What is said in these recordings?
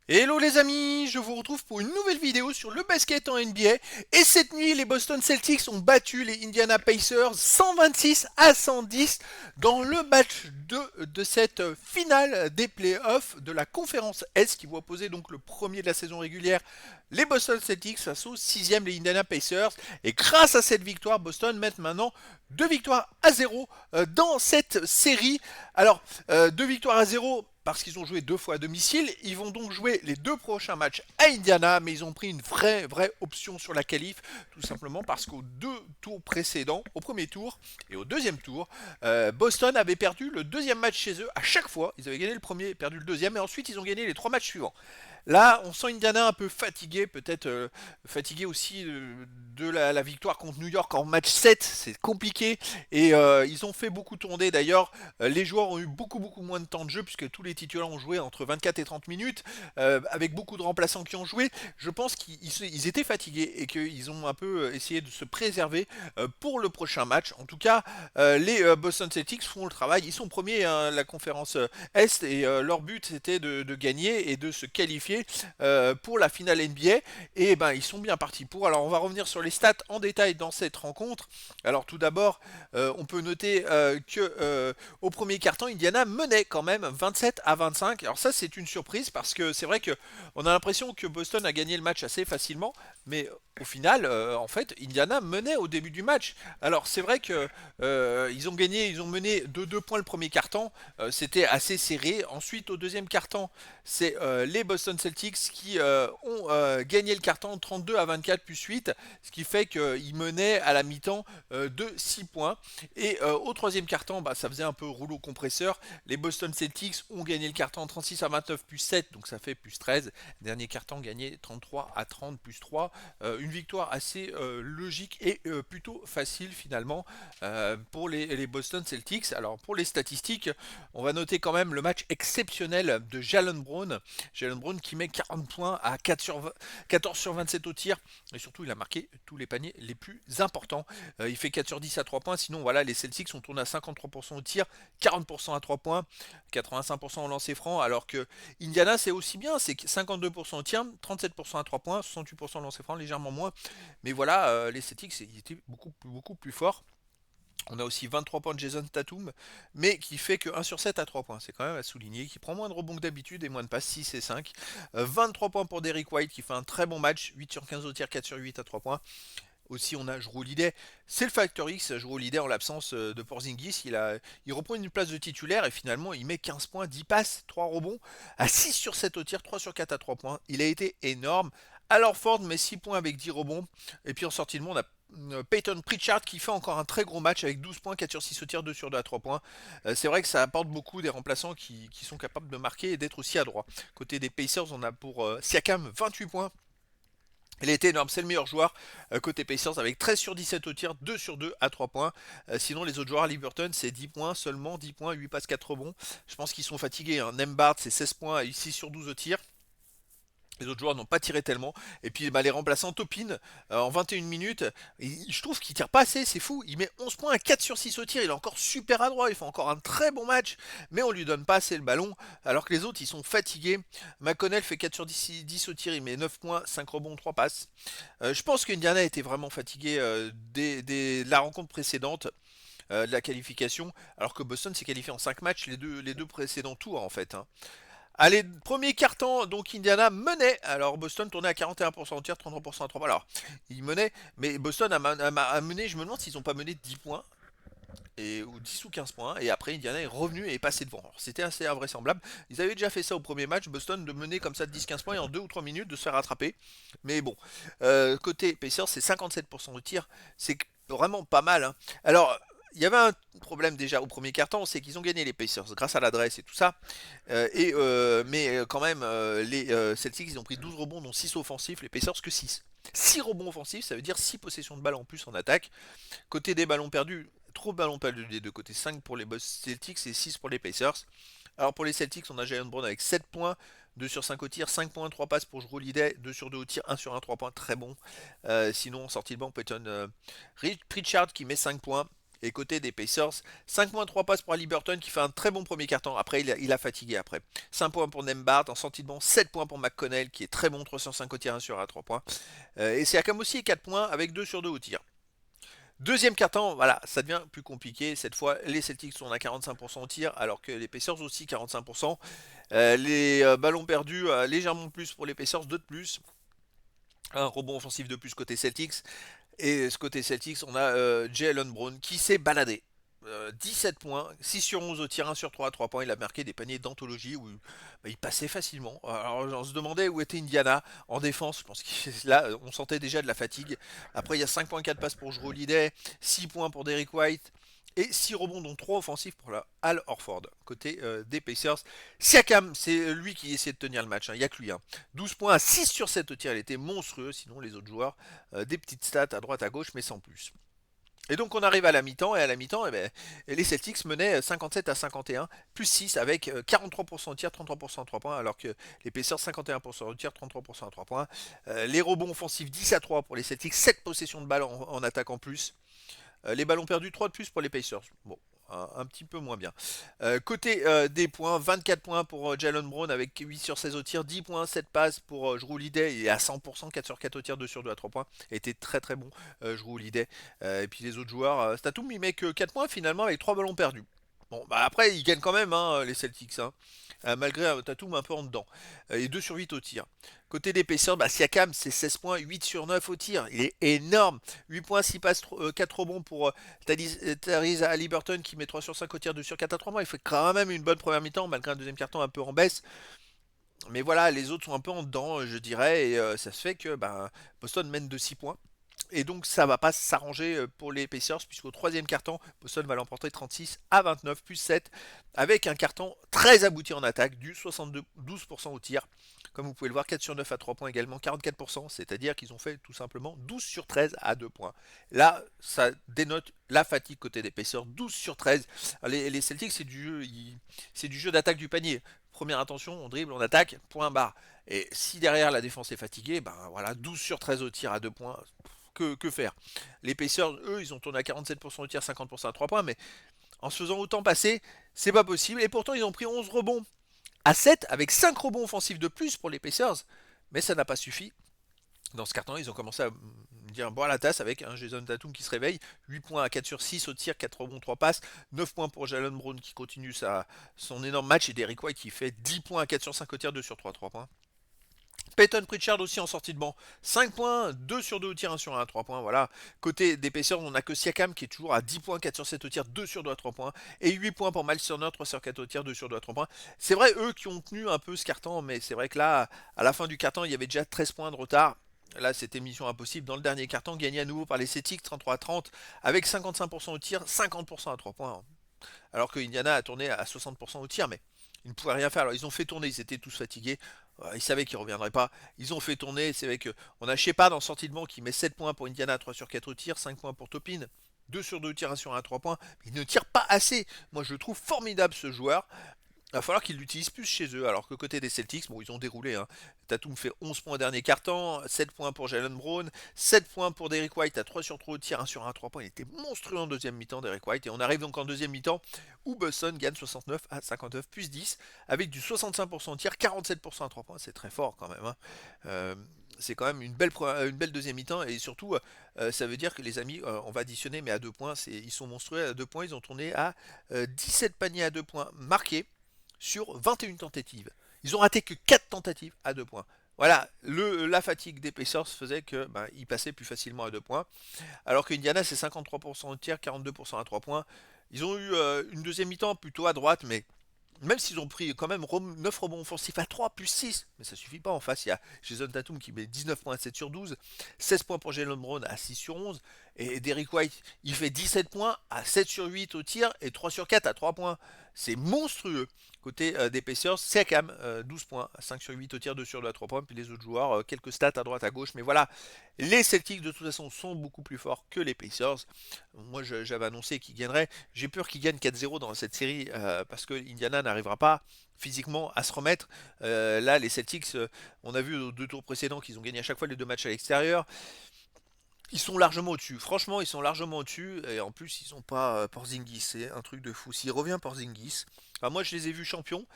Hello les amis, je vous retrouve pour une nouvelle vidéo sur le basket en NBA. Et cette nuit, les Boston Celtics ont battu les Indiana Pacers 126-110 dans le match 2 de cette finale des playoffs de la conférence Est qui va opposer donc le premier de la saison régulière, les Boston Celtics face au sixième les Indiana Pacers. Et grâce à cette victoire, Boston met maintenant 2 victoires à 0 dans cette série. Alors, 2 victoires à 0 parce qu'ils ont joué 2 fois à domicile. Ils vont donc jouer les 2 prochains matchs à Indiana, mais ils ont pris une vraie option sur la qualif, tout simplement parce qu'aux 2 tours précédents, au premier tour et au deuxième tour, Boston avait perdu le deuxième match chez eux à chaque fois. Ils avaient gagné le premier et perdu le deuxième, et ensuite ils ont gagné les 3 matchs suivants. Là, on sent Indiana un peu fatigué, peut-être fatigué aussi de la victoire contre New York en match 7. C'est compliqué et ils ont fait beaucoup tourner. D'ailleurs, les joueurs ont eu beaucoup moins de temps de jeu puisque tous les titulaires ont joué entre 24 et 30 minutes, avec beaucoup de remplaçants qui ont joué. Je pense qu'ils étaient fatigués et qu'ils ont un peu essayé de se préserver pour le prochain match. En tout cas, les Boston Celtics font le travail. Ils sont premiers à la conférence Est et leur but c'était de gagner et de se qualifier pour la finale NBA. Et ben ils sont bien partis pour. Alors on va revenir sur les stats en détail dans cette rencontre. Alors tout d'abord, on peut noter que au premier quart-temps, Indiana menait quand même 27-25. Alors ça c'est une surprise parce que c'est vrai que on a l'impression que Boston a gagné le match assez facilement, mais au final, en fait, Indiana menait au début du match. Alors c'est vrai que ils ont mené de 2 points le premier quart-temps, c'était assez serré. Ensuite, au deuxième quart-temps, c'est les Boston Celtics qui ont gagné le quart-temps 32-24 plus 8, ce qui fait qu'ils menaient à la mi-temps de 6 points. Et au troisième quart-temps, bah, ça faisait un peu rouleau compresseur. Les Boston Celtics ont gagné le quart-temps 36-29 plus 7, donc ça fait plus 13. Dernier quart-temps gagné 33-30 plus 3. Une victoire assez logique et plutôt facile finalement pour les Boston Celtics. Alors pour les statistiques, on va noter quand même le match exceptionnel de Jalen Brown. Jalen Brown qui met 40 points à 14 sur 27 au tir. Et surtout, il a marqué tous les paniers les plus importants. Il fait 4 sur 10 à 3 points. Sinon, voilà, les Celtics sont tournés à 53% au tir, 40% à 3 points, 85% au lancer franc. Alors que Indiana, c'est aussi bien. C'est 52% au tir, 37% à 3 points, 68% au lancer franc, légèrement moins. Mais voilà, les Celtics, ils étaient beaucoup plus forts. On a aussi 23 points de Jason Tatum, mais qui fait que 1 sur 7 à 3 points. C'est quand même à souligner. Qui prend moins de rebonds que d'habitude et moins de passes, 6 et 5. 23 points pour Derrick White qui fait un très bon match. 8 sur 15 au tir, 4 sur 8 à 3 points. Aussi, on a Jrue Holiday. C'est le Factor X. Jrue Holiday en l'absence de Porzingis. Il reprend une place de titulaire et finalement, il met 15 points, 10 passes, 3 rebonds. À 6 sur 7 au tir, 3 sur 4 à 3 points. Il a été énorme. Alors Ford met 6 points avec 10 rebonds. Et puis en sortie de monde, on a Peyton Pritchard qui fait encore un très gros match avec 12 points, 4 sur 6 au tir, 2 sur 2 à 3 points. C'est vrai que ça apporte beaucoup des remplaçants qui sont capables de marquer et d'être aussi adroits. Côté des Pacers, on a pour Siakam 28 points. Il a été énorme, c'est le meilleur joueur côté Pacers avec 13 sur 17 au tir, 2 sur 2 à 3 points. Sinon les autres joueurs à Liberton c'est 10 points seulement, 10 points, 8 passes, 4 rebonds. Je pense qu'ils sont fatigués. Hein. Nembhard c'est 16 points et 6 sur 12 au tir. Les autres joueurs n'ont pas tiré tellement. Et puis bah, les remplaçants, Topin, en 21 minutes, je trouve qu'il tire pas assez, c'est fou. Il met 11 points à 4 sur 6 au tir, il est encore super adroit, il fait encore un très bon match, mais on lui donne pas assez le ballon, alors que les autres ils sont fatigués. McConnell fait 4 sur 10 au tir, il met 9 points, 5 rebonds, 3 passes. Je pense qu'Indiana était vraiment fatigué de la rencontre précédente. De la qualification, alors que Boston s'est qualifié en 5 matchs les deux précédents tours en fait. Hein. Allez, premier carton, donc Indiana menait. Alors Boston tournait à 41% au tir, 33% à 3 points. Alors, il menait, mais Boston a mené, je me demande s'ils n'ont pas mené 10 points, ou 10 ou 15 points, et après Indiana est revenu et est passé devant. C'était assez invraisemblable. Ils avaient déjà fait ça au premier match, Boston de mener comme ça de 10-15 points et en 2 ou 3 minutes de se faire rattraper. Mais bon, côté Pacers, c'est 57% au tir, c'est vraiment pas mal. Hein. Alors, il y avait un problème déjà au premier quart-temps, c'est qu'ils ont gagné les Pacers grâce à l'adresse et tout ça. Mais quand même, les Celtics ils ont pris 12 rebonds, dont 6 offensifs, les Pacers que 6. 6 rebonds offensifs, ça veut dire 6 possessions de balles en plus en attaque. Côté des ballons perdus, trop de ballons perdus des deux côtés, 5 pour les Celtics et 6 pour les Pacers. Alors pour les Celtics, on a Jalen Brown avec 7 points, 2 sur 5 au tir, 5 points, 3 passes pour Jrue Holiday, 2 sur 2 au tir, 1 sur 1, 3 points, très bon. Sinon, en sortie de banc, Peyton Pritchard qui met 5 points. Et côté des Pacers, 5 points, 3 passes pour Haliburton qui fait un très bon premier quart-temps. Après, il a fatigué après. 5 points pour Nembhard en sortie de banc, 7 points pour McConnell qui est très bon, 3 sur 5 au tir, 1 sur 1 à 3 points. Et Siakam aussi 4 points avec 2 sur 2 au tir. Deuxième quart-temps, voilà, ça devient plus compliqué. Cette fois, les Celtics sont à 45% au tir, alors que les Pacers aussi 45%. Les ballons perdus, légèrement plus pour les Pacers, 2 de plus. Un rebond offensif de plus côté Celtics. Et ce côté Celtics, on a Jalen Brown qui s'est baladé. 17 points, 6 sur 11 au tir, 1 sur 3 à 3 points. Il a marqué des paniers d'anthologie où bah, il passait facilement. Alors on se demandait où était Indiana en défense. Je pense que là, on sentait déjà de la fatigue. Après, il y a 5,4 passes pour Jrue Holiday, 6 points pour Derrick White. Et 6 rebonds, dont 3 offensifs pour la Al Horford, côté des Pacers. Siakam, c'est lui qui essaie de tenir le match, il n'y a que lui. 12 points à 6 sur 7 au tir, il était monstrueux. Sinon, les autres joueurs, des petites stats à droite à gauche, mais sans plus. Et donc on arrive à la mi-temps, et à la mi-temps, les Celtics menaient 57 à 51, plus 6 avec 43% au tir, 33% à 3 points, alors que les Pacers 51% au tir, 33% à 3 points. Les rebonds offensifs 10 à 3 pour les Celtics, 7 possessions de balles en attaque en plus. Les ballons perdus 3 de plus pour les Pacers. Bon, un petit peu moins bien. Côté des points, 24 points pour Jalen Brown avec 8 sur 16 au tir, 10 points, 7 passes pour Jrue Holiday, il est à 100%, 4 sur 4 au tir, 2 sur 2 à 3 points. Il était très très bon, Jrue Holiday. Et puis les autres joueurs, Tatum il met que 4 points finalement avec 3 ballons perdus. Bon, bah après, ils gagnent quand même, les Celtics, malgré un Tatum un peu en dedans. Et 2 sur 8 au tir. Côté des Pacers, bah, Siakam, c'est 16 points, 8 sur 9 au tir. Il est énorme. 8 points, 6 passes, 4 rebonds pour Tyrese Haliburton qui met 3 sur 5 au tir, 2 sur 4 à 3 points. Il fait quand même une bonne première mi-temps, malgré un deuxième carton un peu en baisse. Mais voilà, les autres sont un peu en dedans, je dirais. Et ça se fait que bah, Boston mène de 6 points. Et donc ça va pas s'arranger pour les Pacers puisqu'au troisième carton, Boston va l'emporter 36 à 29 plus 7 avec un carton très abouti en attaque du 72% au tir. Comme vous pouvez le voir, 4 sur 9 à 3 points également, 44%, c'est-à-dire qu'ils ont fait tout simplement 12 sur 13 à 2 points. Là, ça dénote la fatigue côté des Pacers, 12 sur 13. Les Celtics, c'est du jeu d'attaque du panier. Première intention, on dribble, on attaque, point barre. Et si derrière la défense est fatiguée, ben voilà, 12 sur 13 au tir à 2 points, que faire. Les Pacers, eux, ils ont tourné à 47% au tir, 50% à 3 points, mais en se faisant autant passer, c'est pas possible. Et pourtant, ils ont pris 11 rebonds à 7 avec 5 rebonds offensifs de plus pour les Pacers, mais ça n'a pas suffi. Dans ce carton, ils ont commencé à dire boire la tasse avec un Jason Tatum qui se réveille. 8 points à 4 sur 6 au tir, 4 rebonds, 3 passes. 9 points pour Jalen Brown qui continue son énorme match. Et Derrick White qui fait 10 points à 4 sur 5 au tir, 2 sur 3 3 points. Peyton Pritchard aussi en sortie de banc. 5 points, 2 sur 2 au tir, 1 sur 1 à 3 points. Voilà. Côté d'épaisseur, on n'a que Siakam qui est toujours à 10 points, 4 sur 7 au tir, 2 sur 2 à 3 points. Et 8 points pour Miles Turner, 3 sur 4 au tir, 2 sur 2 à 3 points. C'est vrai, eux qui ont tenu un peu ce carton, mais c'est vrai que là, à la fin du carton, il y avait déjà 13 points de retard. Là, c'était mission impossible. Dans le dernier carton, gagné à nouveau par les Celtics, 33 à 30, avec 55% au tir, 50% à 3 points. Alors que Indiana a tourné à 60% au tir, mais ils ne pouvaient rien faire. Alors ils ont fait tourner, ils étaient tous fatigués. Ils savaient qu'ils ne reviendraient pas. Ils ont fait tourner. C'est vrai qu'on a Shepard en sortie de banc qui met 7 points pour Indiana, 3 sur 4 au tir, 5 points pour Topin. 2 sur 2 tir, 1 sur 1 à 3 points. Mais il ne tire pas assez. Moi je le trouve formidable ce joueur. Il va falloir qu'ils l'utilisent plus chez eux, alors que côté des Celtics, bon, ils ont déroulé. Tatum fait 11 points au dernier quart-temps, 7 points pour Jalen Brown, 7 points pour Derrick White à 3 sur 3 au tir, 1 sur 1 à 3 points. Il était monstrueux en deuxième mi-temps, Derrick White. Et on arrive donc en deuxième mi-temps où Boston gagne 69 à 59 plus 10 avec du 65% au tir, 47% à 3 points. C'est très fort quand même. C'est quand même une belle deuxième mi-temps et surtout ça veut dire que les amis on va additionner mais à 2 points ils sont monstrueux à 2 points, ils ont tourné à 17 paniers à 2 points marqués sur 21 tentatives. Ils ont raté que 4 tentatives à 2 points. Voilà, la fatigue des Pacers faisait que ils passaient plus facilement à 2 points. Alors que Indiana, c'est 53% au tir, 42% à 3 points. Ils ont eu une deuxième mi-temps plutôt à droite, mais même s'ils ont pris quand même 9 rebonds offensifs à 3 plus 6, mais ça suffit pas en face. Il y a Jason Tatum qui met 19 points à 7 sur 12, 16 points pour Jalen Brown à 6 sur 11, et Derrick White, il fait 17 points à 7 sur 8 au tir et 3 sur 4 à 3 points. C'est monstrueux. Côté des Pacers, Siakam, 12 points, 5 sur 8 au tir, 2 sur 2 à 3 points, puis les autres joueurs, quelques stats à droite à gauche, mais voilà, les Celtics de toute façon sont beaucoup plus forts que les Pacers. Moi j'avais annoncé qu'ils gagneraient, j'ai peur qu'ils gagnent 4-0 dans cette série parce que Indiana n'arrivera pas physiquement à se remettre. Là les Celtics, on a vu aux 2 tours précédents qu'ils ont gagné à chaque fois les 2 matchs à l'extérieur. Ils sont largement au-dessus. Franchement, ils sont largement au-dessus. Et en plus, ils sont pas Porzingis. C'est un truc de fou. S'il revient Porzingis. Alors moi, je les ai vus champions.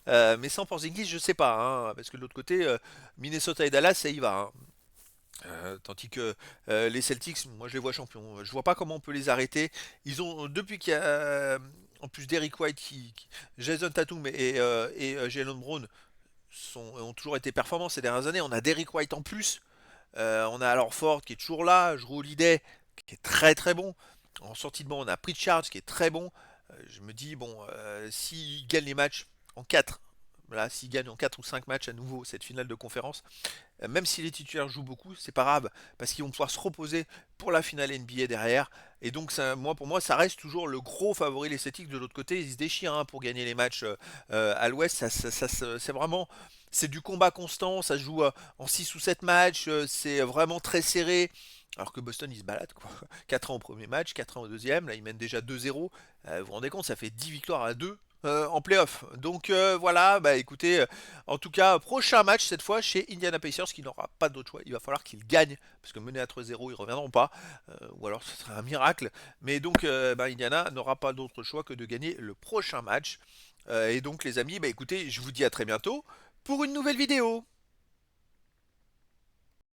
Mais sans Porzingis, je sais pas. Hein, parce que de l'autre côté, Minnesota et Dallas, ça y va. Hein. Tandis que les Celtics, moi, je les vois champions. Je vois pas comment on peut les arrêter. Ils ont, depuis qu'il y a. En plus d'Eric White, Jason Tatum et Jalen Brown ont toujours été performants ces dernières années. On a Derrick White en plus. On a alors Ford qui est toujours là, Jrue Holiday qui est très très bon. En sortie de banc, on a Pritchard qui est très bon. Je me dis, bon, s'ils gagnent les matchs en 4, voilà, s'ils gagnent en 4 ou 5 matchs à nouveau cette finale de conférence, même si les titulaires jouent beaucoup, c'est pas grave, parce qu'ils vont pouvoir se reposer pour la finale NBA derrière. Et donc, ça, moi, pour moi, ça reste toujours le gros favori, les Celtics. De l'autre côté, ils se déchirent hein, pour gagner les matchs à l'ouest. C'est vraiment. C'est du combat constant, ça se joue en 6 ou 7 matchs, c'est vraiment très serré. Alors que Boston, ils se baladent quoi. 4 ans au premier match, 4 ans au deuxième, là ils mènent déjà 2-0. Vous vous rendez compte, ça fait 10 victoires à 2 en playoff. Donc voilà, bah écoutez, en tout cas, prochain match cette fois chez Indiana Pacers qui n'aura pas d'autre choix. Il va falloir qu'ils gagnent parce que menés à 3-0, ils reviendront pas. Ou alors ce serait un miracle. Mais donc bah, Indiana n'aura pas d'autre choix que de gagner le prochain match. Et donc les amis, bah écoutez, je vous dis à très bientôt pour une nouvelle vidéo.